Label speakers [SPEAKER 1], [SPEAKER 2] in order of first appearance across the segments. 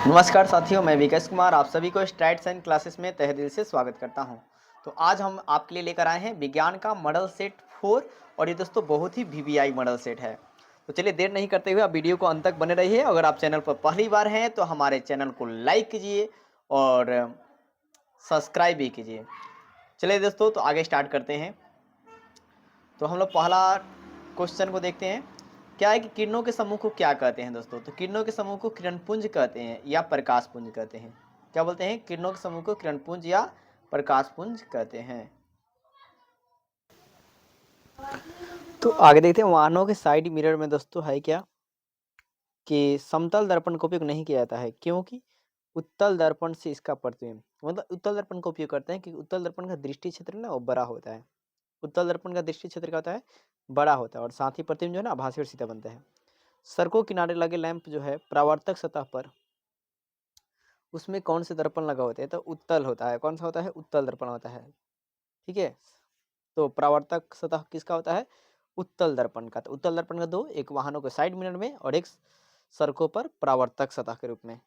[SPEAKER 1] नमस्कार साथियों, मैं विकास कुमार आप सभी को स्ट्राइट साइन क्लासेस में तहे दिल से स्वागत करता हूं। तो आज हम आपके लिए लेकर आए हैं विज्ञान का मॉडल सेट 4 और ये दोस्तों बहुत ही वीवीआई मॉडल सेट है। तो चलिए देर नहीं करते हुए आप वीडियो को अंत तक बने रहिए। अगर आप चैनल पर पहली बार हैं तो हमारे चैनल को लाइक कीजिए और सब्सक्राइब भी कीजिए। चलिए दोस्तों, तो आगे स्टार्ट करते हैं। तो हम लोग पहला क्वेश्चन को देखते हैं। क्या है कि किरणों के समूह को क्या कहते हैं दोस्तों? तो किरणों के समूह को किरणपुंज कहते हैं या प्रकाश पुंज कहते हैं। क्या बोलते हैं? किरणों के समूह को किरणपुंज या प्रकाश पुंज कहते हैं। तो आगे देखते हैं, वाहनों के साइड मिरर में दोस्तों है क्या कि समतल दर्पण का उपयोग नहीं किया जाता है, क्योंकि उत्तल दर्पण से इसका प्रतिबिंब, मतलब उत्तल दर्पण का उपयोग करते हैं क्योंकि उत्तल दर्पण का दृष्टि क्षेत्र ना वो बड़ा होता है। उत्तल दर्पण का दृष्टि क्षेत्र क्या होता है? बड़ा होता है और साथ ही प्रतिबिंब जो है ना आभासी और सीधा बनता है। सड़कों किनारे लगे लैंप जो है परावर्तक सतह पर, उसमें कौन से दर्पण लगा होते हैं? तो उत्तल होता है। कौन सा होता है? उत्तल दर्पण होता है। ठीक है, तो परावर्तक सतह किसका होता है? उत्तल दर्पण का। तो उत्तल दर्पण का दो, एक वाहनों के साइड मिरर में और एक सड़कों पर परावर्तक सतह के रूप में।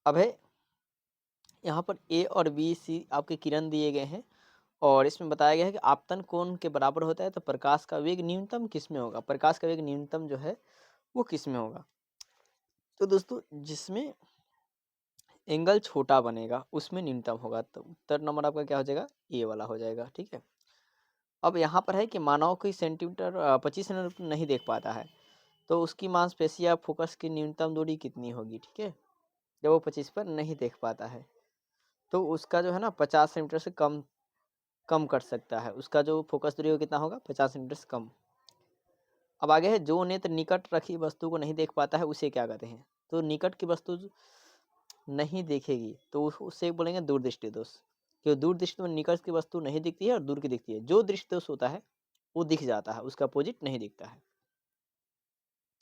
[SPEAKER 1] अब है यहाँ पर ए और बी सी आपके किरण दिए गए हैं और इसमें बताया गया है कि आपतन कोण के बराबर होता है। तो प्रकाश का वेग न्यूनतम किस में होगा? प्रकाश का वेग न्यूनतम जो है वो किस में होगा? तो दोस्तों जिसमें एंगल छोटा बनेगा उसमें न्यूनतम होगा। तो उत्तर नंबर आपका क्या हो जाएगा? ए वाला हो जाएगा। ठीक है, अब यहाँ पर है कि मानव कोई सेंटीमीटर 25 सेंटीमीटर नहीं देख पाता है, तो उसकी मांसपेशी या फोकस की न्यूनतम दूरी कितनी होगी? ठीक है, जब वो 25 पर नहीं देख पाता है तो उसका जो है ना 50 सेंटीमीटर से कम कम कर सकता है। उसका जो फोकस दूरी हो कितना होगा? 50 सेंटीमीटर से कम। अब आगे है, जो नेत्र निकट रखी वस्तु को नहीं देख पाता है उसे क्या कहते हैं? तो निकट की वस्तु नहीं देखेगी तो उससे बोलेंगे दूरदृष्टि दोष। क्यों? दूरदृष्टि में निकट की वस्तु नहीं दिखती है और दूर की दिखती है। जो दृष्टि दोष होता है वो दिख जाता है, उसका अपोजिट नहीं दिखता है।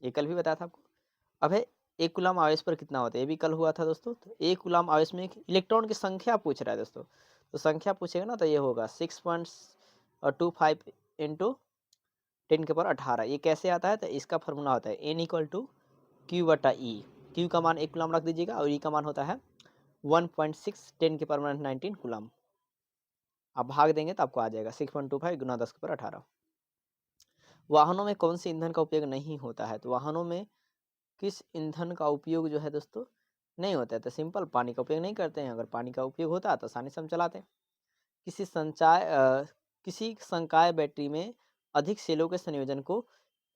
[SPEAKER 1] ये कल भी बताया था आपको। अब है, एक कूलम आवेश पर कितना होता है? ये भी कल हुआ था दोस्तों। तो एक कूलम आवेश में इलेक्ट्रॉन की संख्या पूछ रहा है दोस्तों। तो संख्या पूछेगा ना तो ये होगा 6.25 इंटू 10 के पावर 18। ये कैसे आता है? तो इसका फॉर्मूला होता है N इक्वल टू क्यू बटा ई। क्यू का मान 1 कूलम रख दीजिएगा और ई का मान होता है 1.6 10 के पावर 19 कूलम। आप भाग देंगे तो आपको आ जाएगा 6.25 गुना 10 के पावर 18। वाहनों में कौन से ईंधन का उपयोग नहीं होता है? तो वाहनों में किस ईंधन का उपयोग जो है दोस्तों नहीं होता है? तो सिंपल, पानी का उपयोग नहीं करते हैं। अगर पानी का उपयोग होता है तो आसानी से हम चलाते हैं। किसी संकाय बैटरी में अधिक सेलों के संयोजन को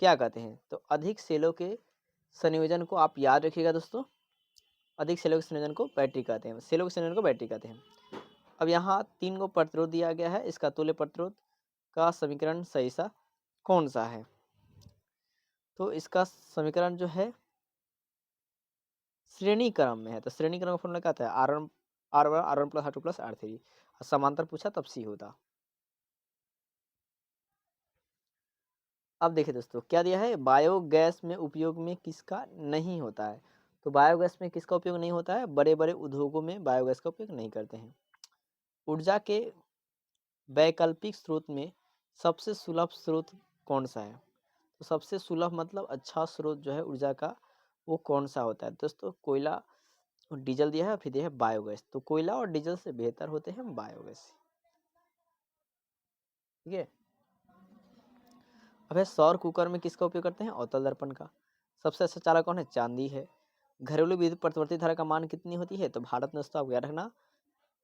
[SPEAKER 1] क्या कहते हैं? तो अधिक सेलों के संयोजन को आप याद रखिएगा दोस्तों, अधिक सेलों के संयोजन को बैटरी कहते हैं। सेलों के संयोजन को बैटरी कहते हैं। अब यहाँ 3 को प्रतिरोध दिया गया है, इसका तुल्य प्रतिरोध का समीकरण सही सा कौन सा है? तो इसका समीकरण जो है श्रेणी क्रम में है। तो श्रेणी क्रम का फॉर्मूला क्या आता है? R1 plus R2 plus R3। समांतर पूछा तब सी होता। अब देखिए दोस्तों क्या दिया है, बायोगैस में उपयोग में किसका नहीं होता है? तो बायोगैस में किसका उपयोग नहीं होता है? बड़े बड़े उद्योगों में बायोगैस का उपयोग नहीं करते हैं। ऊर्जा के वैकल्पिक स्रोत में सबसे सुलभ स्रोत कौन सा है? तो सबसे सुलभ मतलब अच्छा स्रोत जो है ऊर्जा का वो कौन सा होता है दोस्तों? कोयला और डीजल दिया है, फिर दिया है बायोगैस। तो कोयला और डीजल से बेहतर होते हैं बायोगैस। ठीक है, अब है, सौर कुकर में किसका उपयोग करते हैं? अवतल दर्पण का। सबसे अच्छा चालक कौन है? चांदी है। घरेलू विद्युत प्रतिवर्ती धारा का मान कितनी होती है? तो भारत में दोस्तों आप याद रखना,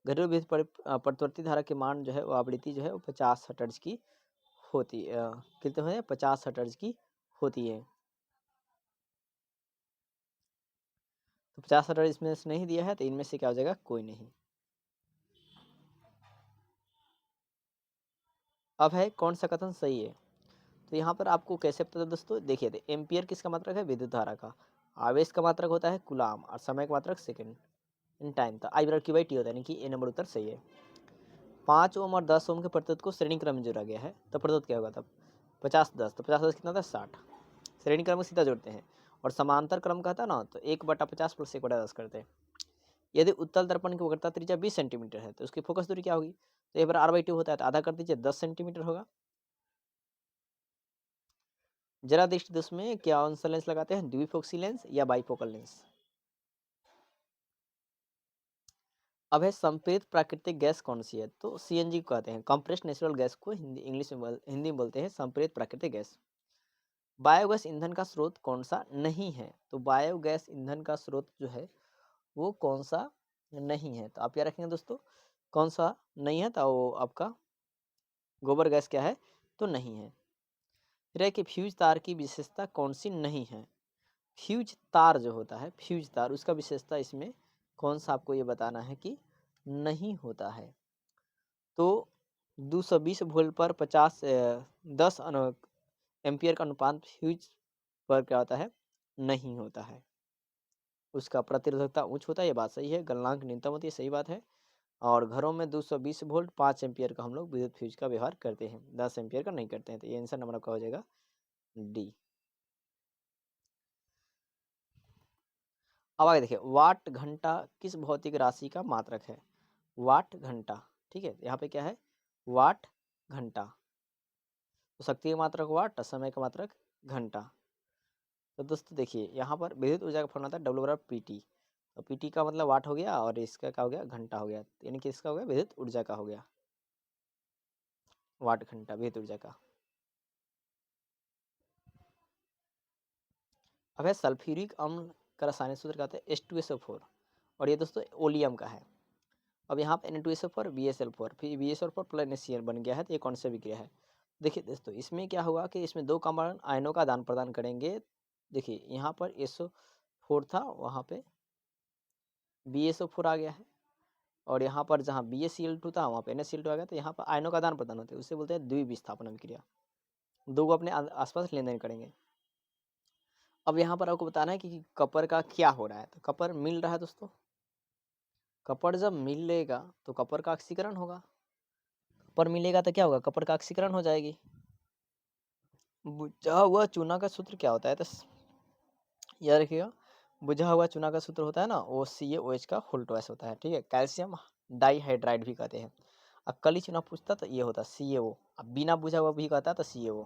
[SPEAKER 1] घरेलू विद्युत प्रतिवर्ती धारा के मान जो है वो आवृत्ति जो है वो 50 हर्ट्ज की होती है। कितने हैं? 50 हर्ट्ज की होती है। तो 50 हर्ट्ज इसमें से नहीं दिया है तो इनमें से क्या हो जाएगा? कोई नहीं। अब है, कौन सा कथन सही है? तो यहाँ पर आपको कैसे पता था दोस्तों? देखिए, एम्पियर किसका मात्रक है? विद्युत धारा का। आवेश का मात्रक होता है कूलाम और समय का मात्रक सेकंड इन टाइम। तो आई बराबर क्यू बाई टी होता है, यानी कि ए नंबर उत्तर सही है। 5 ओम और 10 ओम के प्रतिरोध को श्रेणी क्रम में जोड़ा गया है, तो प्रतिरोध क्या होगा तब? 50-10। तो 50-10 कितना था? 60। श्रेणी क्रम में सीधा जोड़ते हैं और समांतर क्रम का था ना तो 1/50 प्लस 1/10 करते हैं। यदि उत्तल दर्पण की वक्रता त्रिज्या 20 सेंटीमीटर है तो उसकी फोकस दूरी क्या होगी? तो 1/r/2 होता है, तो आधा कर दीजिए 10 सेंटीमीटर होगा। जरा दृष्टि दोष में क्या कौन सा लेंस लगाते हैं, द्विफोक्सी लेंस या बाइफोकल लेंस। अब है संपीड़ित प्राकृतिक गैस कौन सी है, तो सीएनजी को कहते हैं। कंप्रेस्ड नेचुरल गैस को हिंदी में बोलते हैं संपीड़ित प्राकृतिक गैस। बायोगैस ईंधन का स्रोत कौन सा नहीं है, तो बायोगैस ईंधन का स्रोत जो है वो कौन सा नहीं है, तो आप क्या रखेंगे दोस्तों, कौन सा नहीं है, तो वो आपका गोबर गैस क्या है, तो नहीं है। फिर है कि फ्यूज तार की विशेषता कौन सी नहीं है। फ्यूज तार जो होता है, फ्यूज तार, उसका विशेषता इसमें कौन सा आपको ये बताना है कि नहीं होता है। तो 220 वोल्ट पर 10 एम्पियर का अनुपात फ्यूज पर क्या होता है, नहीं होता है। उसका प्रतिरोधकता उच्च होता है, ये बात सही है। गलनांक न्यूनतम होती है, सही बात है। और घरों में 220 वोल्ट 5 एम्पियर का हम लोग विद्युत फ्यूज का व्यवहार करते हैं, 10 एम्पियर का नहीं करते हैं। तो ये आंसर नंबर आपका हो जाएगा डी। अब आगे देखिए, वाट घंटा किस भौतिक राशि का मात्रक है। वाट घंटा, ठीक है, यहाँ पे क्या है, वाट घंटा। तो शक्ति का मात्रक वाट, समय का मात्रक घंटा। तो दोस्तों देखिए, यहाँ पर विद्युत ऊर्जा का फॉर्मूला था डब्ल्यू बराबर पी टी। तो पी टी का मतलब वाट हो गया और इसका क्या हो गया, घंटा हो गया, यानी कि इसका हो गया विद्युत ऊर्जा का हो गया, वाट घंटा विद्युत ऊर्जा का। अब है सल्फ्यूरिक अम्ल का रासायनिक सूत्र कहते हैं H2SO4, और ये दोस्तों ओलियम का है। अब यहाँ पे Na2SO4 BSL4, फिर BSL4 प्लस NaCl बन गया है, तो ये कौन सा विक्रिया है। देखिए दोस्तों, इसमें क्या होगा कि इसमें दो कंपाउंड आयनों का आदान प्रदान करेंगे। देखिए यहाँ पर SO4 था, वहाँ पे BSO4 आ गया है, और यहाँ पर जहाँ BaCl2 था वहाँ पे NaCl2 आ गया, तो यहाँ पर आयनों का आदान प्रदान होते हैं, उसे बोलते हैं द्विविस्थापन विक्रिया। दो को अपने आसपास लेन देन करेंगे। अब यहाँ पर आपको बताना है कि कपर का क्या हो रहा है, तो कपर मिल रहा है दोस्तों। कपर जब मिलेगा तो कपर का ऑक्सीकरण होगा, कपर मिलेगा तो क्या होगा, कपर का ऑक्सीकरण हो जाएगी। बुझा हुआ चूना का सूत्र क्या होता है, तो याद रखिएगा, बुझा हुआ चूना का सूत्र होता है ना, वो CaOH का होल ट्वाइस होता है, ठीक है। कैल्शियम डाइहाइड्राइड भी कहते हैं। अब कली चूना पूछता तो ये होता CaO, अब बिना बुझा हुआ भी कहता तो CaO।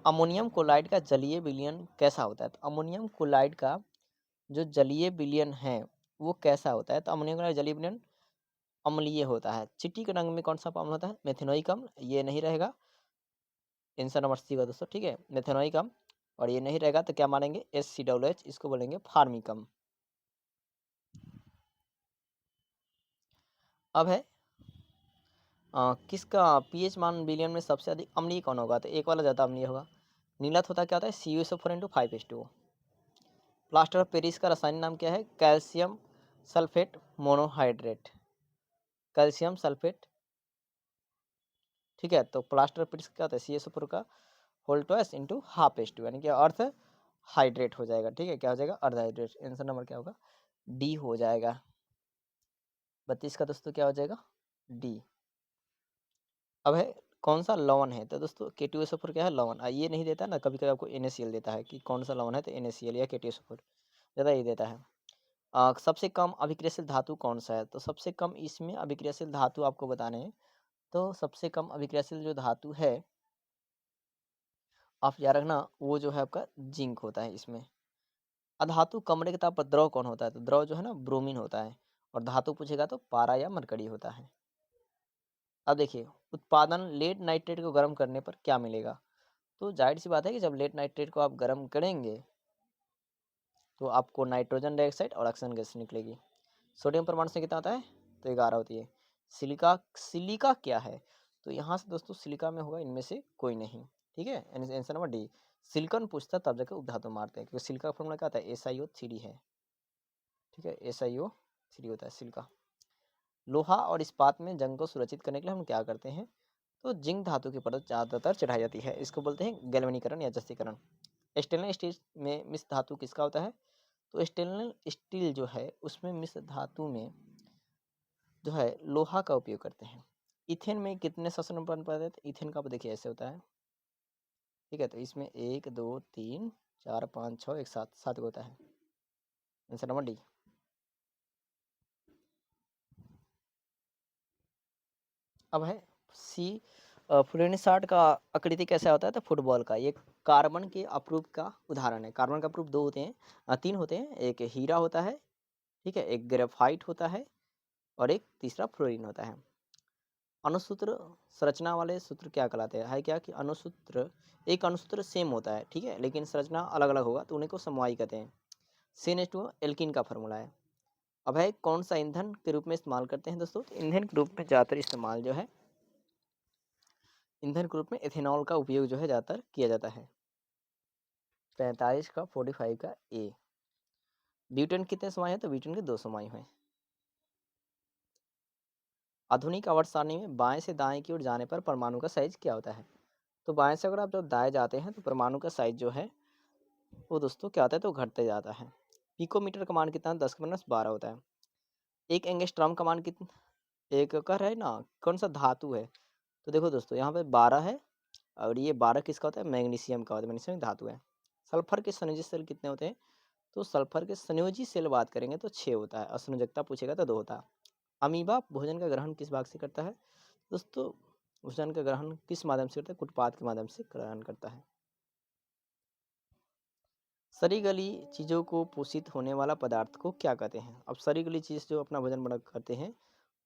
[SPEAKER 1] अमोनियम क्लोराइड का जलीय विलयन कैसा होता है, तो अमोनियम क्लोराइड का जो जलीय विलयन है वो कैसा होता है, तो अमोनियम क्लोराइड जलीय विलयन अम्लीय होता है। चिट्टी के रंग में कौन सा अम्ल होता है, मेथेनोइक अम्ल, ये नहीं रहेगा, आंसर नंबर सी का दोस्तों, ठीक है, मेथेनोइक अम्ल। और ये नहीं रहेगा तो क्या मानेंगे, HCOOH, इसको बोलेंगे फार्मिक अम्ल। अब है किसका पीएच मान विलयन में सबसे अधिक अम्लीय कौन होगा, तो एक वाला ज़्यादा अम्लीय होगा। नीलत होता क्या होता है, CuSO4 × 5H2O। Plaster of Paris का रासायनिक नाम क्या है, calcium sulphate monohydrate, calcium sulphate, ठीक है। तो प्लास्टर ऑफ पेरिस क्या होता है, CuSO4 का whole twice into half H2, यानी कि अर्थ हाइड्रेट हो जाएगा, ठीक है, क्या हो जाएगा, अर्ध हाइड्रेट। आंसर नंबर क्या होगा, डी हो जाएगा। 32 का दोस्तों क्या हो जाएगा, डी। अब है कौन सा लवण है, तो दोस्तों K2SO4 क्या है, लवण। ये नहीं देता ना, कभी कभी आपको NaCl देता है कि कौन सा लवण है, तो NaCl या K2SO4 ज़्यादा ये देता है। सबसे कम अभिक्रियाशील धातु कौन सा है, तो सबसे कम इसमें अभिक्रियाशील धातु आपको बताने हैं। तो सबसे कम अभिक्रियाशील जो धातु है, आप याद रखना, वो जो है आपका जिंक होता है इसमें। अधातु कमरे के ताप पर द्रव कौन होता है, तो द्रव जो है ना ब्रोमीन होता है। और धातु पूछेगा तो पारा या मरकरी होता है। अब देखिए, उत्पादन लेड नाइट्रेट को गर्म करने पर क्या मिलेगा, तो जाहिर सी बात है कि जब लेड नाइट्रेट को आप गर्म करेंगे तो आपको नाइट्रोजन डाइऑक्साइड और ऑक्सीजन गैस निकलेगी। सोडियम परमाणु संख्या कितना होता है, तो 11 होती है। सिलिका, सिलिका क्या है, तो यहाँ से दोस्तों सिलिका में होगा इनमें से कोई नहीं, ठीक है, आंसर नंबर डी। सिलिकॉन पूछता तब जाकर उपधातु मारते हैं, क्योंकि सिलिका का फॉर्मूला क्या होता है, SiO3 है, ठीक है, SiO3 होता है सिलिका। लोहा और इस्पात में जंग को सुरक्षित करने के लिए हम क्या करते हैं, तो जिंक धातु की परत ज़्यादातर चढ़ाई जाती है, इसको बोलते हैं गैल्वेनीकरण या जस्तीकरण। स्टेनलेस स्टील में मिश्र धातु किसका होता है, तो स्टेनलेस स्टील जो है उसमें मिश्र धातु में जो है लोहा का उपयोग करते हैं। इथेन में कितने श्वसन बन पाते हैं, तो इथेन का देखिए ऐसे होता है, ठीक है, तो इसमें 1 2 3 4 5 6 एक 7 7 होता है। Answer number D. अब है सी, फ्लूरेनिसाट का आकृति कैसा होता है, तो फुटबॉल का, ये कार्बन के अपरूप का उदाहरण है। कार्बन का अपरूप 2 होते हैं, 3 होते हैं, एक हीरा होता है, ठीक है, एक ग्रेफाइट होता है और एक तीसरा फ्लोरीन होता है। अणुसूत्र संरचना वाले सूत्र क्या कहलाते हैं? है क्या कि अणुसूत्र, एक अणुसूत्र सेम होता है, ठीक है, लेकिन संरचना अलग-अलग होगा तो उन्हीं को समवायी कहते हैं। CnH2 एल्कीन का फार्मूला है। अब है कौन सा ईंधन के रूप में इस्तेमाल करते हैं दोस्तों? तो ईंधन के रूप में ज़्यादातर इस्तेमाल जो है, ईंधन के रूप में एथेनॉल का उपयोग जो है ज़्यादातर किया जाता है। 45 का 45 का ए। ब्यूटेन कितने समवाय हैं? तो ब्यूटेन के 2 समवाय हैं। आधुनिक आवर्त सारणी में बाएं से दाएं की ओर जाने पर परमाणु का साइज क्या होता है? तो बाएं से अगर आप जब दाएं जाते हैं तो परमाणु का साइज जो है वो दोस्तों क्या होता है, तो घटते जाता है। पिकोमीटर का मान कितना? 10⁻12 होता है। एक एंगस्ट्रॉम का मान कितना? एक कह रहे हैं ना कौन सा धातु है? तो देखो दोस्तों यहाँ पे 12 है और ये 12 किसका होता है? मैग्नीशियम का होता है। मैग्नीशियम एक धातु है। सल्फर के संयोजी सेल कितने होते हैं? तो सल्फर के संयोजी सेल बात करेंगे तो 6 होता है। असंयोजकता पूछेगा तो 2 होता है। अमीबा भोजन का ग्रहण किस भाग से करता है? दोस्तों भोजन का ग्रहण किस माध्यम से करता है? कुटपाद के माध्यम से ग्रहण करता है। सड़ी गली चीज़ों को पोषित होने वाला पदार्थ को क्या कहते हैं? अब सड़ी गली चीज़ जो अपना भोजन बना करते हैं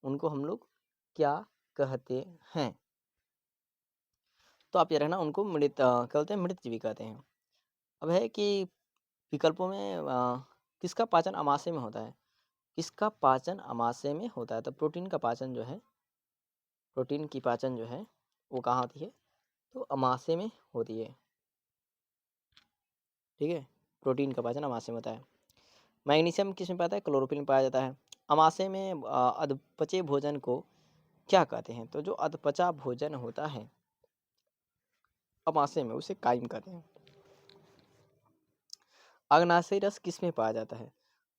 [SPEAKER 1] उनको हम लोग क्या कहते हैं? तो आप ये रहना उनको मृत क्या बोलते हैं? मृत जीवी कहते हैं। अब है कि विकल्पों में किसका पाचन अमाशय में होता है? किसका पाचन अमाशय में होता है? तो प्रोटीन का पाचन जो है, प्रोटीन की पाचन जो है वो कहाँ होती है? तो अमाशय में होती है, ठीक है। प्रोटीन का पाचन अमाशय में होता है। मैग्नीशियम किस में पाता है? क्लोरोफिल में पाया जाता है। अमाशय में अधपचे भोजन को क्या कहते हैं? तो जो अधपचा भोजन होता है अमाशय में उसे काइम कहते हैं। अग्नाशयी रस किस में पाया जाता है?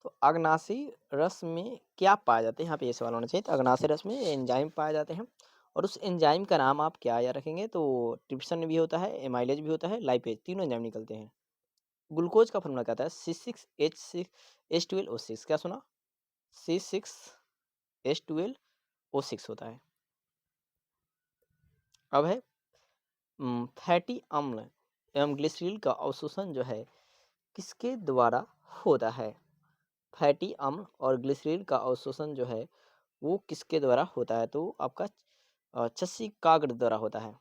[SPEAKER 1] तो अग्नाशयी रस में क्या पाया जाता है? यहाँ पे ये सवाल होना चाहिए। तो अग्नाशयी रस में एंजाइम पाए जाते हैं और उस एंजाइम का नाम आप क्या याद रखेंगे? तो ट्रिप्सिन भी होता है, एमाइलेज भी होता है, लाइपेज, तीनों एंजाइम निकलते हैं। ग्लूकोज का फॉर्मूला क्या आता है? C6H6H12O6। क्या सुना? C6H12O6 होता है। अब है फैटी अम्ल एवं ग्लिसरीन का अवशोषण जो है किसके द्वारा होता है? फैटी अम्ल और ग्लिसरीन का अवशोषण जो है वो किसके द्वारा होता है? तो आपका चस्सिकाग्र द्वारा होता है।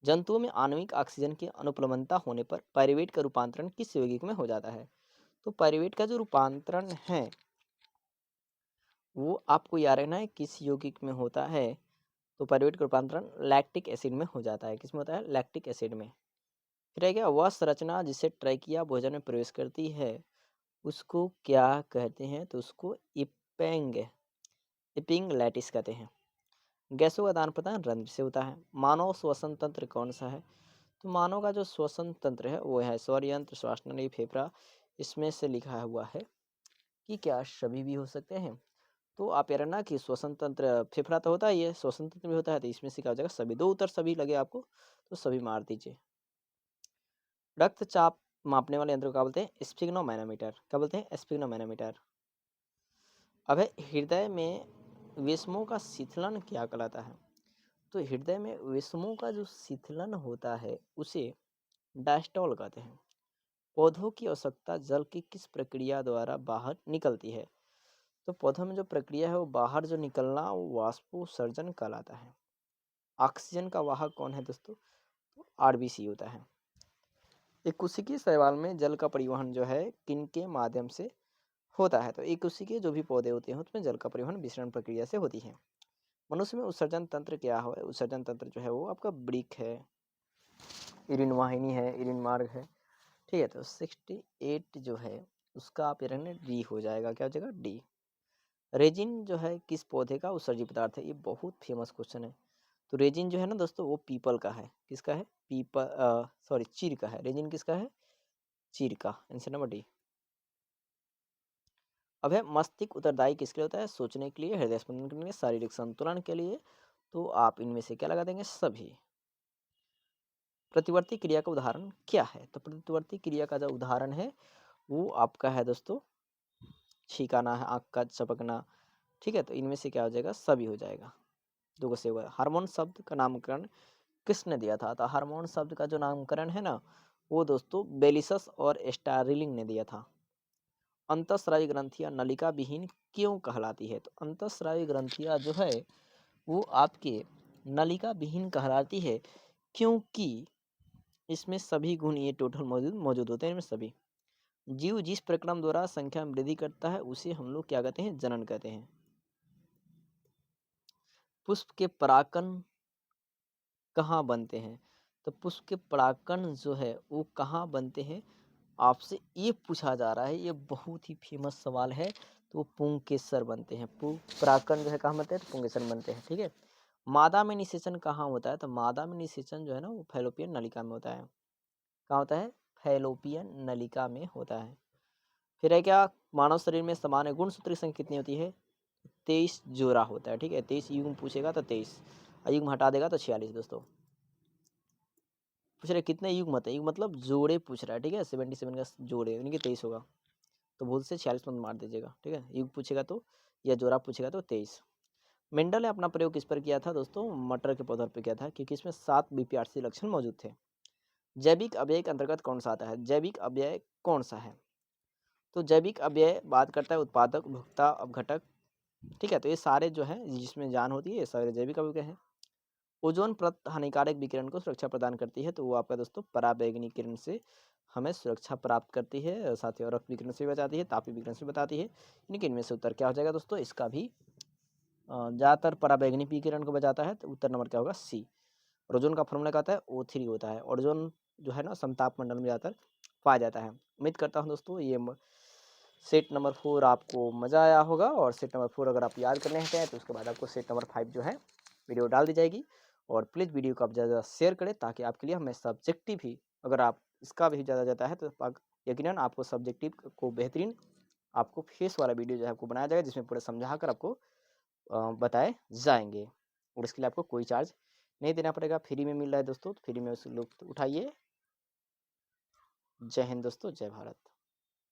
[SPEAKER 1] जंतुओं में आणविक ऑक्सीजन की अनुपलब्धता होने पर पाइरूवेट का रूपांतरण किस यौगिक में हो जाता है? तो पाइरूवेट का जो रूपांतरण है वो आपको याद रखना है किस यौगिक में होता है। तो पाइरूवेट का रूपांतरण लैक्टिक एसिड में हो जाता है। किस में होता है? लैक्टिक एसिड में। फिर है क्या? वह संरचना जिसे ट्रैकिया भोजन में प्रवेश करती है उसको क्या कहते हैं? तो उसको इपेंग इपिंग लैटिस कहते हैं। गैसों का आदान प्रदान रंध्र से होता है। मानव श्वसन तंत्र कौन सा है? तो मानव का जो श्वसन तंत्र है वो है स्वर यंत्र, श्वासनली, फेफड़ा। इसमें से लिखा हुआ है कि क्या सभी भी हो सकते हैं? तो आप यार ना कि श्वसन तंत्र, फेफड़ा तो होता ही है, श्वसन तंत्र भी होता है, तो इसमें से क्या हो जाएगा? सभी। 2 उत्तर सभी लगे आपको तो सभी मार दीजिए। रक्तचाप मापने वाले यंत्र को क्या बोलते हैं? स्फिग्नोमैनोमीटर। क्या बोलते हैं? स्फिग्नोमैनोमीटर। अब है हृदय में विषमों का शीतलन क्या कहलाता है? तो हृदय में विषमों का जो शीतलन होता है उसे डायस्टॉल कहते हैं। पौधों की आवश्यकता जल की किस प्रक्रिया द्वारा बाहर निकलती है? तो पौधों में जो प्रक्रिया है वो बाहर जो निकलना वो वाष्पोत्सर्जन कहलाता है। ऑक्सीजन का वाहक कौन है दोस्तों? तो आरबीसी होता है। एक कोशिकीय शैवाल में जल का परिवहन जो है किन के माध्यम से होता है? तो एक कोशिकीय जो भी पौधे होते हैं उसमें जल का परिवहन विसरण प्रक्रिया से होती है। मनुष्य में उत्सर्जन तंत्र क्या है? उत्सर्जन तंत्र जो है वो आपका ब्रिक है, यूरिन वाहिनी है, यूरिन मार्ग है, ठीक है। तो 68 जो है उसका आप ये रखना डी हो जाएगा। क्या हो जाएगा? डी। रेजिन जो है किस पौधे का उत्सर्जी पदार्थ है? ये बहुत फेमस क्वेश्चन है। तो रेजिन जो है ना दोस्तों वो पीपल का है। किसका है? पीपल, सॉरी, चीड़ का है। रेजिन किसका है? चीड़ का। Answer number D. अब है मस्तिष्क उत्तरदायी किसके लिए होता है? सोचने के लिए, हृदय स्पंदन के लिए, शारीरिक संतुलन के लिए। तो आप इनमें से क्या लगा देंगे? सभी। प्रतिवर्ती क्रिया का उदाहरण क्या है? तो प्रतिवर्ती क्रिया का जो उदाहरण है वो आपका है दोस्तों छींकाना है, आँख का चपकना, ठीक है। तो इनमें से क्या हो जाएगा? सभी हो जाएगा। 2 को से होगा। हार्मोन शब्द का नामकरण किसने दिया था? तो हार्मोन शब्द का जो नामकरण है ना, वो दोस्तों बेलिसस और स्टारलिंग ने दिया था। अंतःस्रावी ग्रंथियां नलिका विहीन क्यों कहलाती है? तो अंतःस्रावी ग्रंथियां जो है वो आपके नलिका विहीन कहलाती है, क्योंकि इसमें सभी गुण ये टोटल मौजूद मौजूद होते हैं। इनमें सभी जीव जिस प्रक्रम द्वारा संख्या में वृद्धि करता है उसे हम लोग क्या कहते हैं? जनन कहते हैं। पुष्प के परागकण कहाँ बनते हैं? तो पुष्प के परागकण जो है वो कहाँ बनते हैं? आपसे ये पूछा जा रहा है, ये बहुत ही फेमस सवाल है। तो पुंकेसर बनते हैं। परागकण जो है कहाँ बनते हैं? तो पुंकेसर बनते हैं। ठीक है। मादा में निषेचन कहाँ होता है? तो मादा में निषेचन जो है ना वो फैलोपियन नलिका में होता है। कहाँ होता है? फैलोपियन नलिका में होता है। फिर है क्या, मानव शरीर में सामान्य गुणसूत्र की संख्या कितनी होती है? 23 जोड़ा होता है। ठीक है, 23 युग्म पूछेगा तो 23, युग्म हटा देगा तो 46। दोस्तों पूछ रहे कितने युग्म होते हैं? युग्म मतलब जोड़े पूछ रहा है। ठीक है, 77 का जोड़े यानी कि 23 होगा, तो भूल से 46 मत मार दीजिएगा। ठीक है, युग पूछेगा तो या जोड़ा पूछेगा तो 23। मेंडल ने अपना प्रयोग किस पर किया था? दोस्तों मटर के पौधों पर किया था, क्योंकि इसमें 7 बीपीआरसी लक्षण मौजूद थे। जैविक अव्यय के अंतर्गत कौन सा आता है? जैविक अव्यय कौन सा है? तो जैविक अव्यय बात करता है उत्पादक, उपभोक्ता, अपघटक। ठीक है, तो ये सारे जो हैं जिसमें जान होती है ये सारे जैविक अव्यय हैं। ओजोन परत हानिकारक विकिरण को सुरक्षा प्रदान करती है, तो वो आपका दोस्तों पराबैंगनी किरण से हमें सुरक्षा प्राप्त करती है, साथ ही और रक्त विकिरण से भी बचाती है, तापीय विकिरण से बताती है। यानी कि इनमें से उत्तर क्या हो जाएगा दोस्तों? इसका भी ज़्यादातर पराबैंगनी विकिरण को बचाता है, तो उत्तर नंबर क्या होगा? सी। और ओजोन का फॉर्मूला क्या होता है? O3 होता है। और ओजोन जो है ना समताप मंडल में ज़्यादातर पाया जाता है। उम्मीद करता हूँ दोस्तों ये सेट नंबर 4 आपको मज़ा आया होगा, और सेट नंबर 4 अगर आप याद करने हैं तो उसके बाद आपको सेट नंबर 5 जो है वीडियो डाल दी जाएगी। और प्लीज़ वीडियो को आप ज़्यादा शेयर करें, ताकि आपके लिए हमें सब्जेक्टिव ही, अगर आप इसका भी ज़्यादा जाता है तो यकीनन आपको सब्जेक्टिव को बेहतरीन आपको फेस वाला वीडियो जो है आपको बनाया जाएगा, जिसमें पूरा समझा कर आपको बताए जाएंगे। और इसके लिए आपको कोई चार्ज नहीं देना पड़ेगा, फ्री में मिल रहा है दोस्तों, तो फ्री में उस लुत्फ़ उठाइए। जय हिंद दोस्तों, जय भारत।